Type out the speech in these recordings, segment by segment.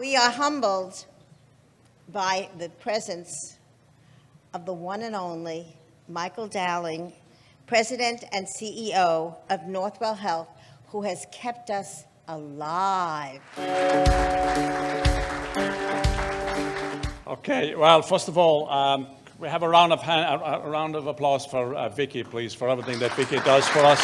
We are humbled by the presence of the one and only Michael Dowling, President and CEO of Northwell Health, who has kept us alive. Okay, well, first of all, we have a round of applause for Vicky, please, for everything that Vicky does for us.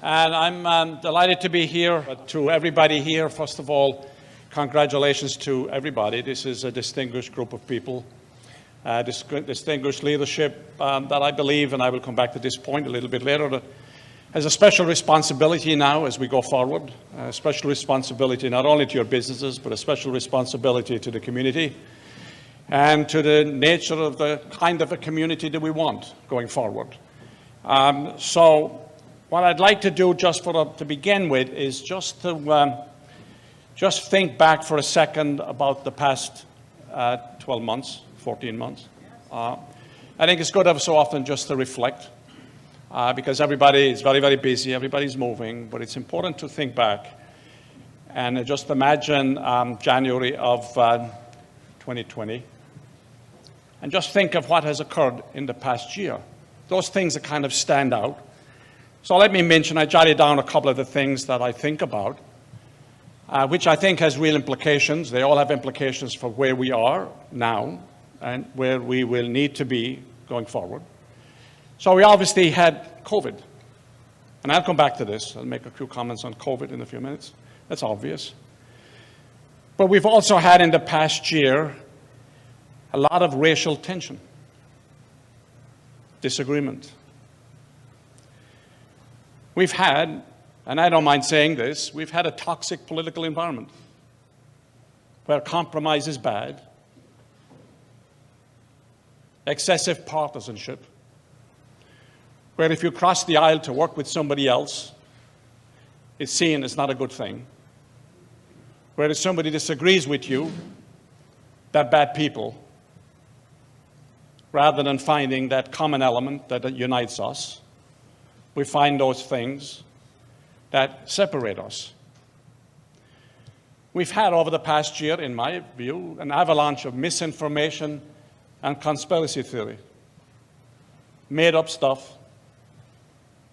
And I'm delighted to be here. But to everybody here, first of all, congratulations to everybody. This is a distinguished group of people, distinguished leadership that I believe, and I will come back to this point a little bit later, that has a special responsibility now as we go forward, a special responsibility not only to your businesses, but a special responsibility to the community and to the nature of the kind of a community that we want going forward. So what I'd like to do just to begin with is just think back for a second about the past 12 months, 14 months. I think it's good every so often just to reflect. Because everybody is very, very busy, everybody's moving, but it's important to think back and just imagine January of 2020 and just think of what has occurred in the past year. Those things that kind of stand out. So let me mention, I jotted down a couple of the things that I think about, which I think has real implications. They all have implications for where we are now and where we will need to be going forward. So we obviously had COVID, and I'll come back to this. I'll make a few comments on COVID in a few minutes. That's obvious. But we've also had in the past year a lot of racial tension, disagreement. We've had, and I don't mind saying this, we've had a toxic political environment where compromise is bad, excessive partisanship, where if you cross the aisle to work with somebody else, it's seen as not a good thing. Where if somebody disagrees with you, they're bad people, rather than finding that common element that unites us, we find those things that separate us. We've had over the past year, in my view, an avalanche of misinformation and conspiracy theory, made up stuff,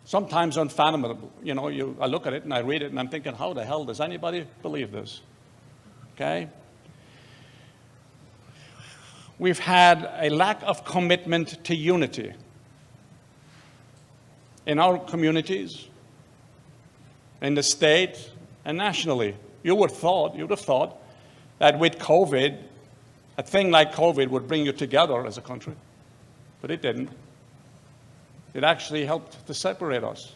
sometimes unfathomable. You know, I look at it and I read it and I'm thinking, how the hell does anybody believe this? Okay? We've had a lack of commitment to unity in our communities, in the state, and nationally. You would have thought that with COVID, a thing like COVID would bring you together as a country, but it didn't. It actually helped to separate us,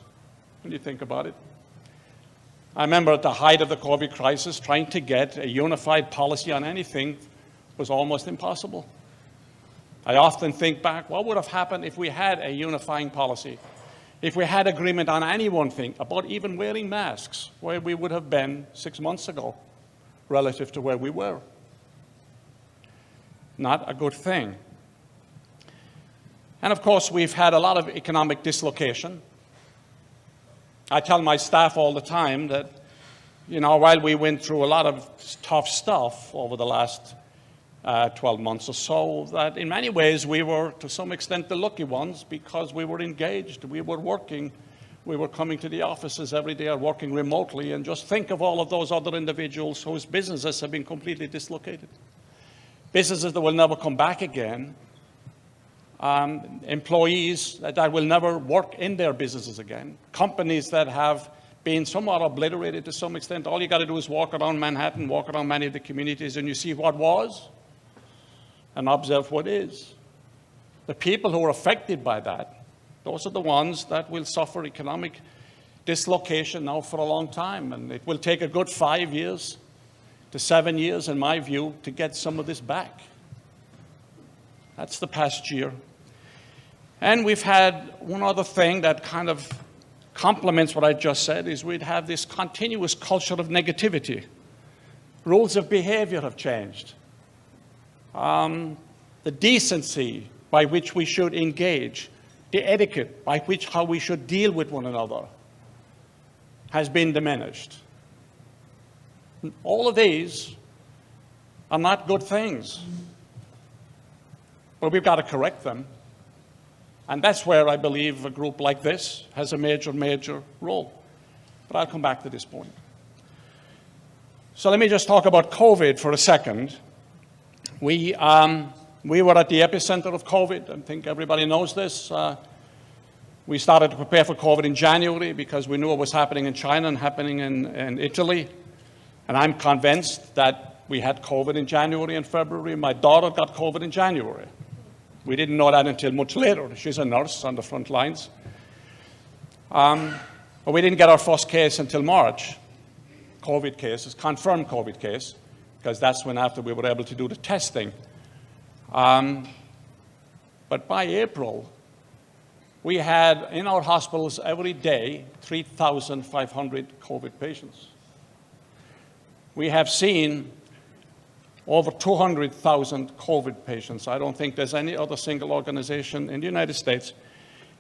when you think about it. I remember at the height of the COVID crisis, trying to get a unified policy on anything was almost impossible. I often think back, what would have happened if we had a unifying policy? If we had agreement on any one thing, about even wearing masks, where we would have been 6 months ago, relative to where we were. Not a good thing. And of course, we've had a lot of economic dislocation. I tell my staff all the time that, you know, while we went through a lot of tough stuff over the last 12 months or so, that in many ways we were, to some extent, the lucky ones because we were engaged, we were working, we were coming to the offices every day or working remotely, and just think of all of those other individuals whose businesses have been completely dislocated. Businesses that will never come back again. Employees that will never work in their businesses again, companies that have been somewhat obliterated to some extent. All you got to do is walk around Manhattan, walk around many of the communities, and you see what was and observe what is. The people who are affected by that, those are the ones that will suffer economic dislocation now for a long time, and it will take a good 5 years to 7 years, in my view, to get some of this back. That's the past year. And we've had one other thing that kind of complements what I just said, is we'd have this continuous culture of negativity. Rules of behavior have changed. The decency by which we should engage, the etiquette by which how we should deal with one another has been diminished. All of these are not good things. But we've got to correct them. And that's where I believe a group like this has a major, major role. But I'll come back to this point. So let me just talk about COVID for a second. We were at the epicenter of COVID. I think everybody knows this. We started to prepare for COVID in January because we knew what was happening in China and happening in Italy. And I'm convinced that we had COVID in January and February. My daughter got COVID in January. We didn't know that until much later. She's a nurse on the front lines. But we didn't get our first case until March. COVID cases, confirmed COVID case, because that's when after we were able to do the testing. But by April, we had in our hospitals every day 3,500 COVID patients. We have seen over 200,000 COVID patients. I don't think there's any other single organization in the United States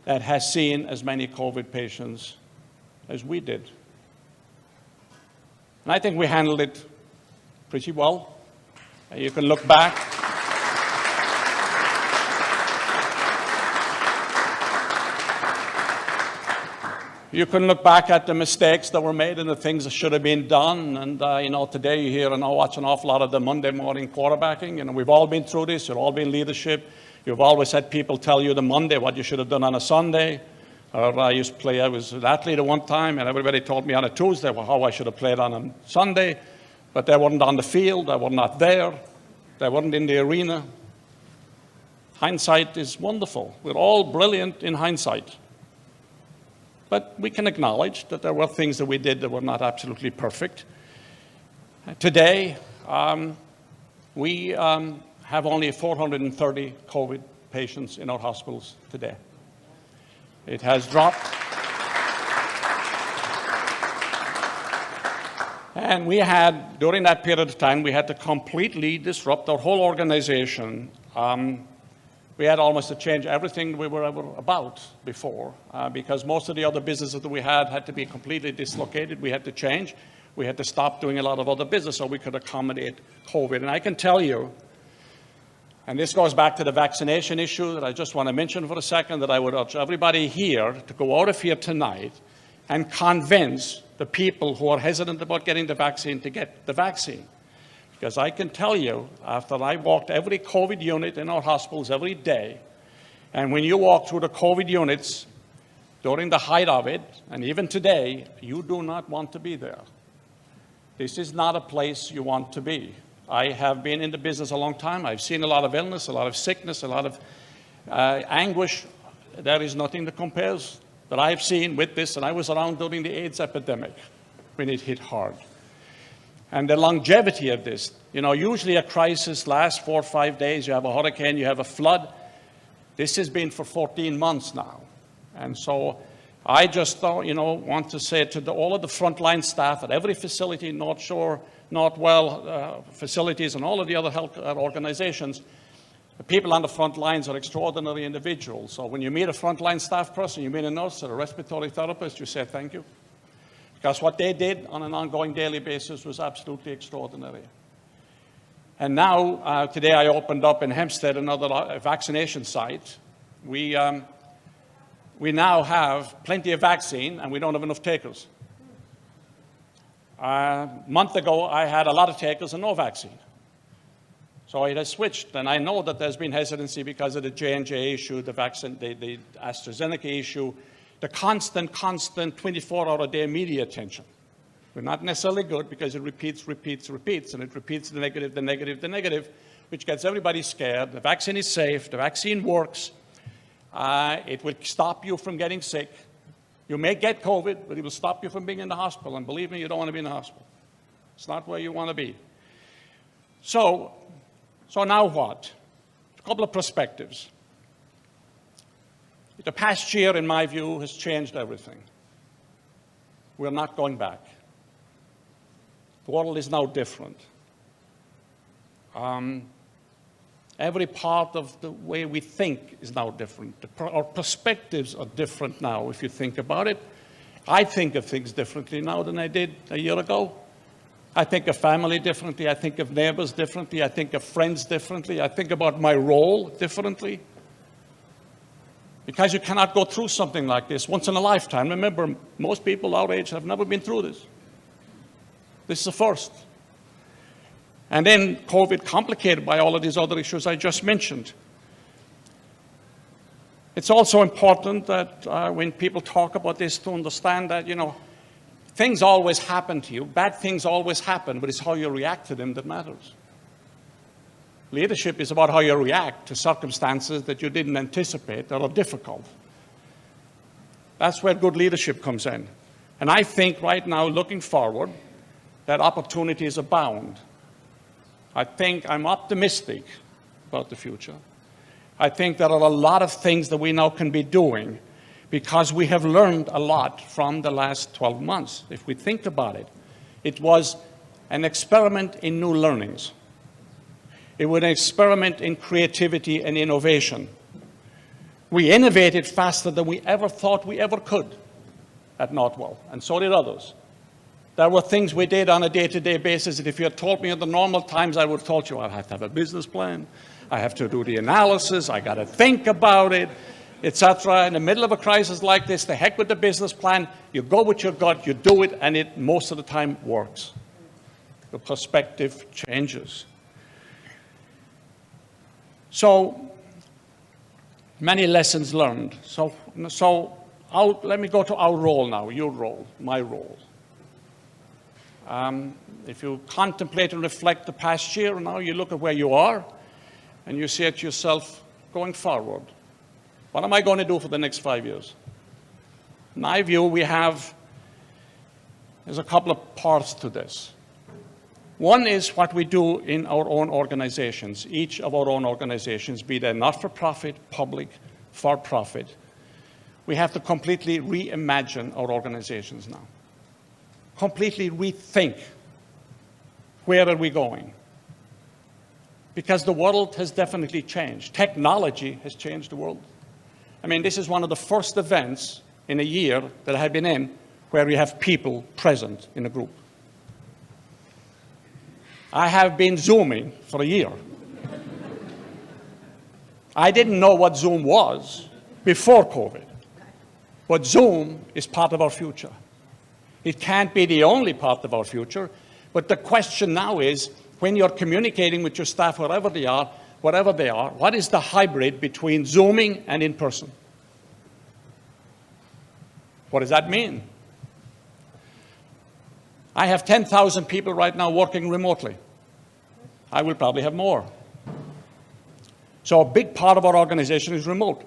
that has seen as many COVID patients as we did. And I think we handled it pretty well. You can look back. You can look back at the mistakes that were made and the things that should have been done. And, today you hear and I watch an awful lot of the Monday morning quarterbacking. We've all been through this. You've all been leadership. You've always had people tell you the Monday what you should have done on a Sunday. Or I was an athlete at one time, and everybody told me on a Tuesday how I should have played on a Sunday. But they weren't on the field. They were not there. They weren't in the arena. Hindsight is wonderful. We're all brilliant in hindsight. But we can acknowledge that there were things that we did that were not absolutely perfect. Today, we have only 430 COVID patients in our hospitals today. It has dropped. And we had, during that period of time, we had to completely disrupt our whole organization. We had almost to change everything we were ever about before because most of the other businesses that we had to be completely dislocated. We had to change. We had to stop doing a lot of other business so we could accommodate COVID. And I can tell you, and this goes back to the vaccination issue that I just want to mention for a second, that I would urge everybody here to go out of here tonight and convince the people who are hesitant about getting the vaccine to get the vaccine. Because I can tell you, after I walked every COVID unit in our hospitals every day, and when you walk through the COVID units during the height of it, and even today, you do not want to be there. This is not a place you want to be. I have been in the business a long time. I've seen a lot of illness, a lot of sickness, a lot of anguish. There is nothing that compares that I've seen with this, and I was around during the AIDS epidemic when it hit hard. And the longevity of this, usually a crisis lasts 4 or 5 days. You have a hurricane, you have a flood. This has been for 14 months now. And so I just want to say to all of the frontline staff at every facility, North Shore, Northwell facilities, and all of the other health organizations, the people on the front lines are extraordinary individuals. So when you meet a frontline staff person, you meet a nurse or a respiratory therapist, you say thank you. Because what they did on an ongoing daily basis was absolutely extraordinary. And now, today I opened up in Hempstead another vaccination site. We now have plenty of vaccine, and we don't have enough takers. A month ago, I had a lot of takers and no vaccine. So it has switched, and I know that there's been hesitancy because of the J&J issue, the AstraZeneca issue, the constant 24-hour-a-day media attention. We're not necessarily good because it repeats, and it repeats the negative, which gets everybody scared. The vaccine is safe. The vaccine works. It will stop you from getting sick. You may get COVID, but it will stop you from being in the hospital. And believe me, you don't want to be in the hospital. It's not where you want to be. So now what? A couple of perspectives. The past year, in my view, has changed everything. We're not going back. The world is now different. Every part of the way we think is now different. Our perspectives are different now, if you think about it. I think of things differently now than I did a year ago. I think of family differently. I think of neighbors differently. I think of friends differently. I think about my role differently. Because you cannot go through something like this once in a lifetime. Remember, most people our age have never been through this. This is the first. And then COVID complicated by all of these other issues I just mentioned. It's also important that when people talk about this to understand that, things always happen to you. Bad things always happen, but it's how you react to them that matters. Leadership is about how you react to circumstances that you didn't anticipate that are difficult. That's where good leadership comes in. And I think right now, looking forward, that opportunities abound. I think I'm optimistic about the future. I think there are a lot of things that we now can be doing because we have learned a lot from the last 12 months. If we think about it, it was an experiment in new learnings. It was an experiment in creativity and innovation. We innovated faster than we ever thought we ever could at Northwell, and so did others. There were things we did on a day-to-day basis that if you had told me in the normal times, I would have told you I have to have a business plan, I have to do the analysis, I got to think about it, etc. In the middle of a crisis like this, the heck with the business plan, you go with your gut, you do it, and it most of the time works. The perspective changes. So, many lessons learned. So let me go to our role now, your role, my role. If you contemplate and reflect the past year, now you look at where you are, and you say to yourself, going forward, what am I going to do for the next 5 years? In my view, there's a couple of parts to this. One is what we do in our own organizations, each of our own organizations, be they not-for-profit, public, for-profit. We have to completely reimagine our organizations now. Completely rethink, where are we going? Because the world has definitely changed. Technology has changed the world. I mean, this is one of the first events in a year that I have been in where we have people present in a group. I have been Zooming for a year. I didn't know what Zoom was before COVID, but Zoom is part of our future. It can't be the only part of our future, but the question now is, when you're communicating with your staff, wherever they are, what is the hybrid between Zooming and in person? What does that mean? I have 10,000 people right now working remotely. I will probably have more. So a big part of our organization is remote.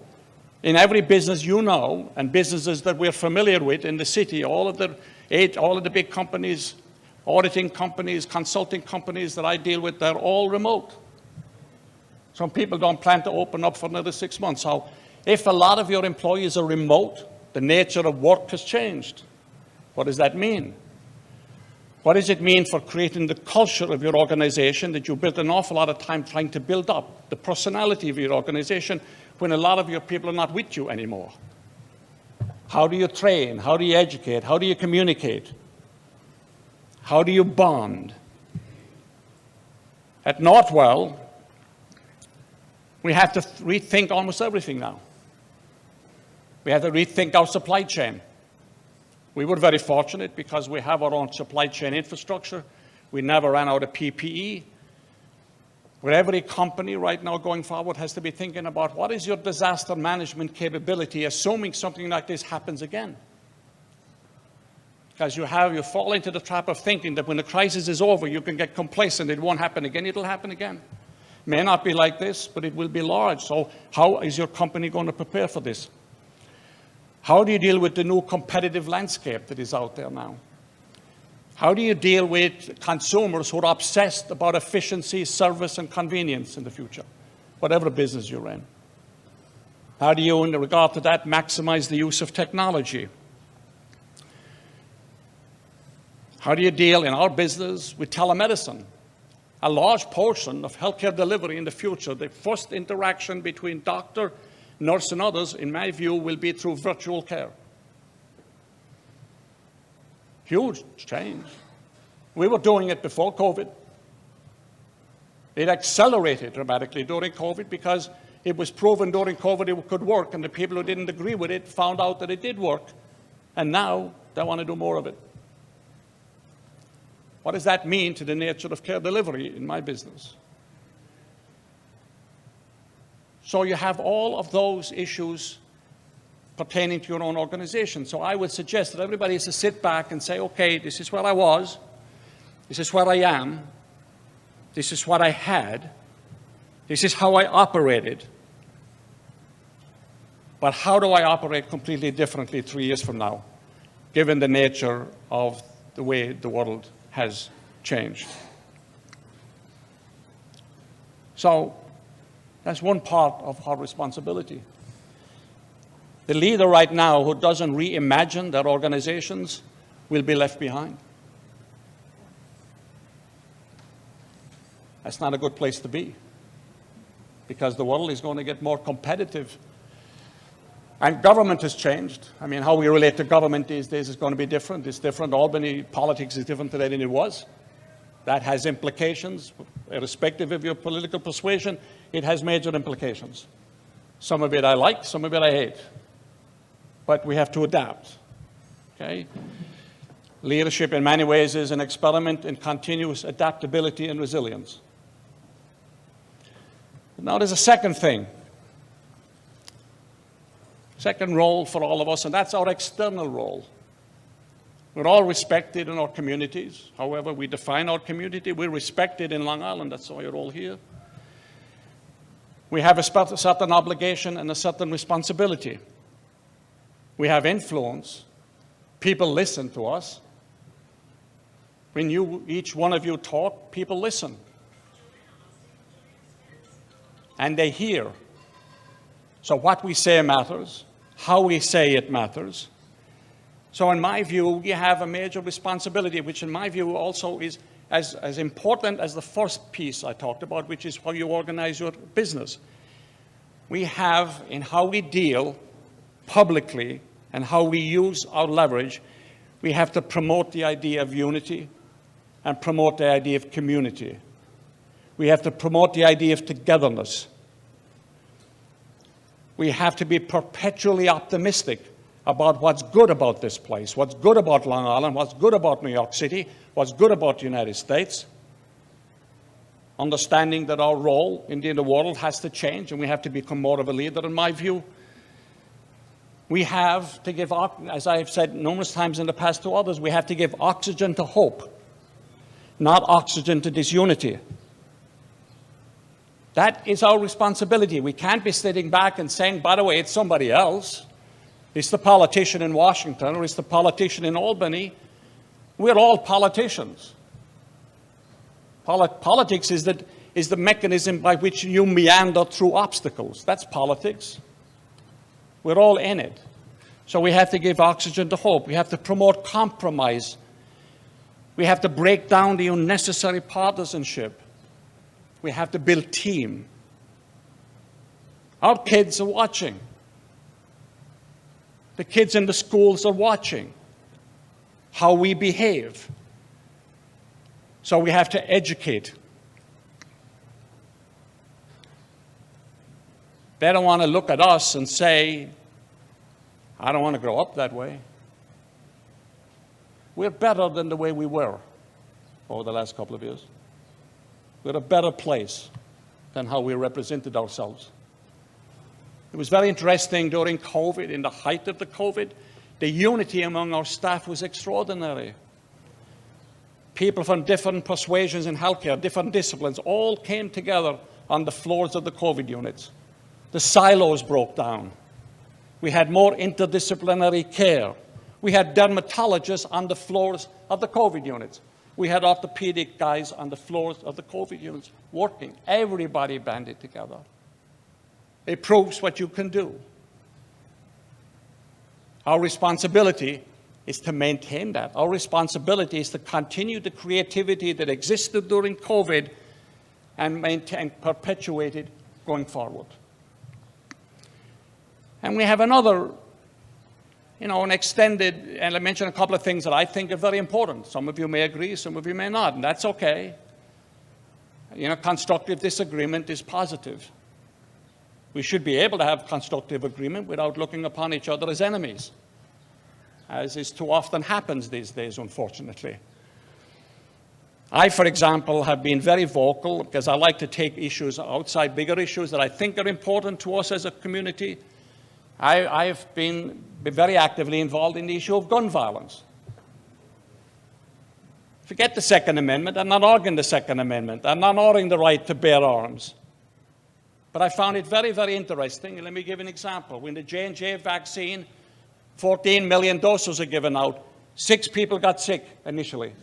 In every business you know, and businesses that we're familiar with in the city, all of the big companies, auditing companies, consulting companies that I deal with, they're all remote. Some people don't plan to open up for another 6 months. So if a lot of your employees are remote, the nature of work has changed. What does that mean? What does it mean for creating the culture of your organization that you built an awful lot of time trying to build up, the personality of your organization, when a lot of your people are not with you anymore? How do you train? How do you educate? How do you communicate? How do you bond? At Northwell, we have to rethink almost everything now. We have to rethink our supply chain. We were very fortunate because we have our own supply chain infrastructure. We never ran out of PPE. But every company right now going forward has to be thinking about what is your disaster management capability, assuming something like this happens again. Because you fall into the trap of thinking that when the crisis is over, you can get complacent, it won't happen again, it'll happen again. It may not be like this, but it will be large. So how is your company going to prepare for this? How do you deal with the new competitive landscape that is out there now? How do you deal with consumers who are obsessed about efficiency, service, and convenience in the future, whatever business you're in? How do you, in regard to that, maximize the use of technology? How do you deal in our business with telemedicine? A large portion of healthcare delivery in the future, the first interaction between doctor, nurse, and others, in my view, will be through virtual care. Huge change. We were doing it before COVID. It accelerated dramatically during COVID because it was proven during COVID it could work, and the people who didn't agree with it found out that it did work, and now they want to do more of it. What does that mean to the nature of care delivery in my business? So you have all of those issues pertaining to your own organization. So I would suggest that everybody is to sit back and say, okay, this is where I was, this is where I am, this is what I had, this is how I operated. But how do I operate completely differently 3 years from now, given the nature of the way the world has changed? So that's one part of our responsibility. The leader right now who doesn't reimagine their organizations will be left behind. That's not a good place to be, because the world is going to get more competitive. And government has changed. I mean, how we relate to government these days is going to be different. It's different. Albany politics is different today than it was. That has implications. Irrespective of your political persuasion, it has major implications. Some of it I like, some of it I hate. But we have to adapt. Okay? Leadership in many ways is an experiment in continuous adaptability and resilience. Now there's a second thing. Second role for all of us, and that's our external role. We're all respected in our communities. However we define our community, we're respected in Long Island. That's why you're all here. We have a certain obligation and a certain responsibility. We have influence. People listen to us. When each one of you talk, people listen. And they hear. So what we say matters. How we say it matters. So in my view, we have a major responsibility, which in my view also is as important as the first piece I talked about, which is how you organize your business. We have, in how we deal publicly and how we use our leverage, we have to promote the idea of unity and promote the idea of community. We have to promote the idea of togetherness. We have to be perpetually optimistic about what's good about this place, what's good about Long Island, what's good about New York City, what's good about the United States. Understanding that our role in the world has to change and we have to become more of a leader, in my view. We have to give, as I've said numerous times in the past to others, we have to give oxygen to hope, not oxygen to disunity. That is our responsibility. We can't be sitting back and saying, by the way, it's somebody else. It's the politician in Washington or it's the politician in Albany. We're all politicians. Politics is the mechanism by which you meander through obstacles. That's politics. We're all in it. So we have to give oxygen to hope. We have to promote compromise. We have to break down the unnecessary partisanship. We have to build team. Our kids are watching. The kids in the schools are watching how we behave. So we have to educate. They don't want to look at us and say, I don't want to grow up that way. We're better than the way we were over the last couple of years. We're a better place than how we represented ourselves. It was very interesting during COVID, in the height of the COVID, the unity among our staff was extraordinary. People from different persuasions in healthcare, different disciplines, all came together on the floors of the COVID units. The silos broke down. We had more interdisciplinary care. We had dermatologists on the floors of the COVID units. We had orthopedic guys on the floors of the COVID units working. Everybody banded together. It proves what you can do. Our responsibility is to maintain that. Our responsibility is to continue the creativity that existed during COVID and maintain, perpetuate it going forward. And we have another an extended, and I mentioned a couple of things that I think are very important. Some of you may agree, some of you may not, and that's okay. Constructive disagreement is positive. We should be able to have constructive agreement without looking upon each other as enemies, as is too often happens these days, unfortunately. I, for example, have been very vocal because I like to take issues outside, bigger issues that I think are important to us as a community. I've been very actively involved in the issue of gun violence. Forget the Second Amendment. I'm not arguing the Second Amendment. I'm not arguing the right to bear arms. But I found it very, very interesting. And let me give an example. When the J&J vaccine, 14 million doses are given out, 6 people got sick initially.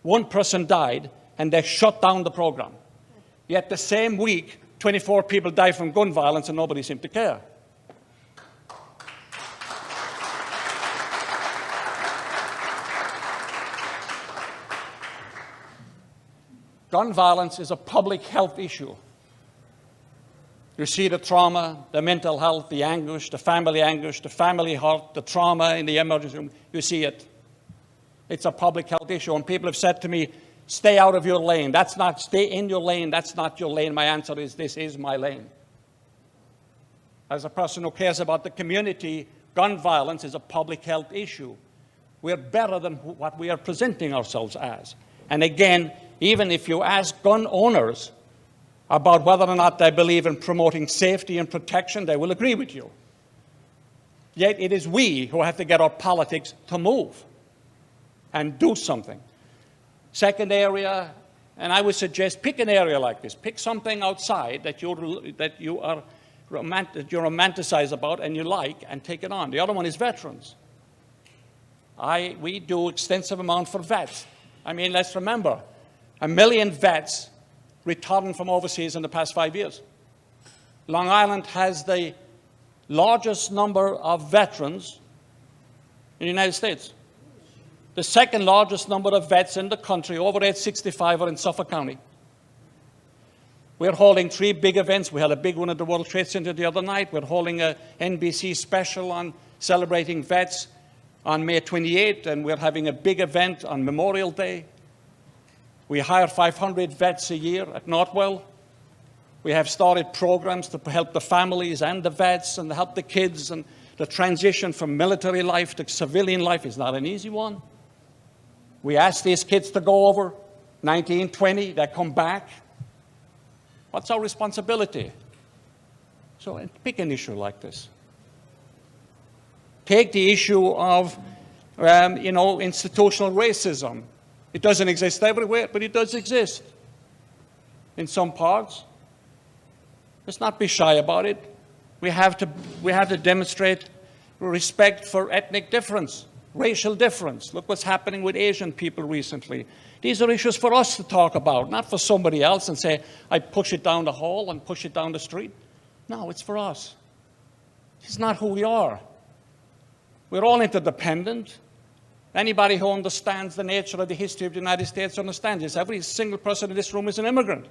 1 person died, and they shut down the program. Yet the same week, 24 people died from gun violence, and nobody seemed to care. Gun violence is a public health issue. You see the trauma, the mental health, the anguish, the family hurt, the trauma in the emergency room. You see it. It's a public health issue. And people have said to me, stay out of your lane. Stay in your lane. That's not your lane. My answer is, this is my lane. As a person who cares about the community, gun violence is a public health issue. We're better than what we are presenting ourselves as. And again, even if you ask gun owners about whether or not they believe in promoting safety and protection, they will agree with you. Yet it is we who have to get our politics to move and do something. Second area, and I would suggest pick an area like this. Pick something outside that you romanticize about and you like, and take it on. The other one is veterans. We do extensive amount for vets. I mean, let's remember, 1 million vets returned from overseas in the past 5 years. Long Island has the largest number of veterans in the United States. The second largest number of vets in the country, over age 65, are in Suffolk County. We're holding 3 big events. We had a big one at the World Trade Center the other night. We're holding a NBC special on celebrating vets on May 28th, and we're having a big event on Memorial Day. We hire 500 vets a year at Northwell. We have started programs to help the families and the vets and help the kids, and the transition from military life to civilian life is not an easy one. We ask these kids to go over 19, 20, they come back. What's our responsibility? So pick an issue like this. Take the issue of, institutional racism. It doesn't exist everywhere, but it does exist in some parts. Let's not be shy about it. We have to demonstrate respect for ethnic difference, racial difference. Look what's happening with Asian people recently. These are issues for us to talk about, not for somebody else and say, I push it down the hall and push it down the street. No, it's for us. It's not who we are. We're all interdependent. Anybody who understands the nature of the history of the United States understands this. Every single person in this room is an immigrant.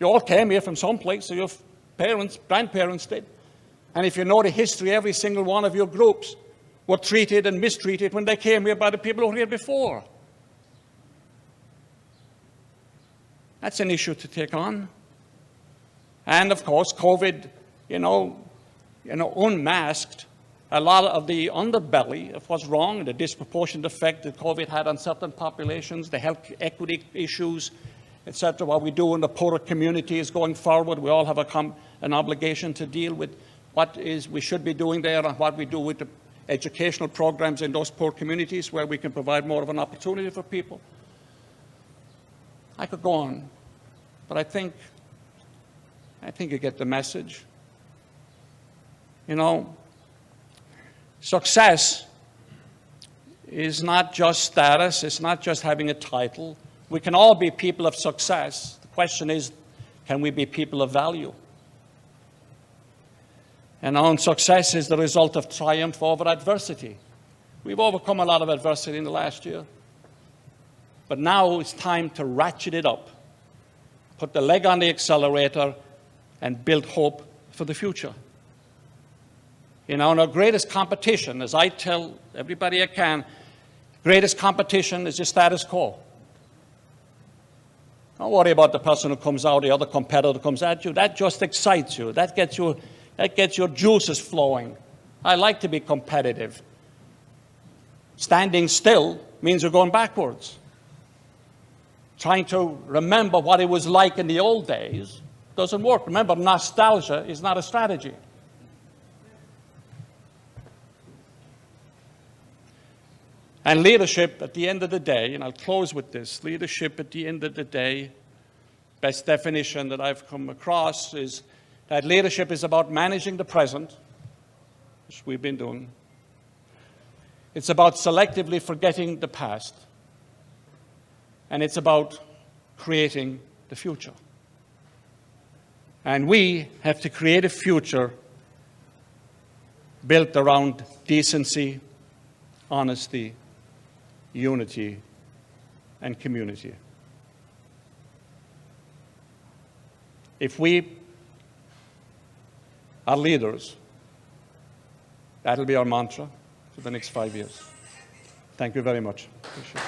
You all came here from someplace, so your parents, grandparents did. And if you know the history, every single one of your groups were treated and mistreated when they came here by the people who were here before. That's an issue to take on. And of course, COVID, unmasked a lot of the underbelly of what's wrong, the disproportionate effect that COVID had on certain populations, the health equity issues, etc. What we do in the poorer communities going forward, we all have an obligation to deal with what we should be doing there and what we do with the educational programs in those poor communities where we can provide more of an opportunity for people. I could go on, but I think you get the message. Success is not just status. It's not just having a title. We can all be people of success. The question is, can we be people of value? And our own success is the result of triumph over adversity. We've overcome a lot of adversity in the last year. But now it's time to ratchet it up, put the leg on the accelerator, and build hope for the future. You know, and our greatest competition, as I tell everybody I can, greatest competition is the status quo. Don't worry about the person who comes out, the other competitor comes at you. That just excites you. That gets your juices flowing. I like to be competitive. Standing still means you're going backwards. Trying to remember what it was like in the old days doesn't work. Remember, nostalgia is not a strategy. And leadership, at the end of the day, and I'll close with this, leadership at the end of the day, best definition that I've come across is that leadership is about managing the present, which we've been doing. It's about selectively forgetting the past. And it's about creating the future. And we have to create a future built around decency, honesty, unity, and community. If we are leaders, that'll be our mantra for the next 5 years. Thank you very much. Appreciate it.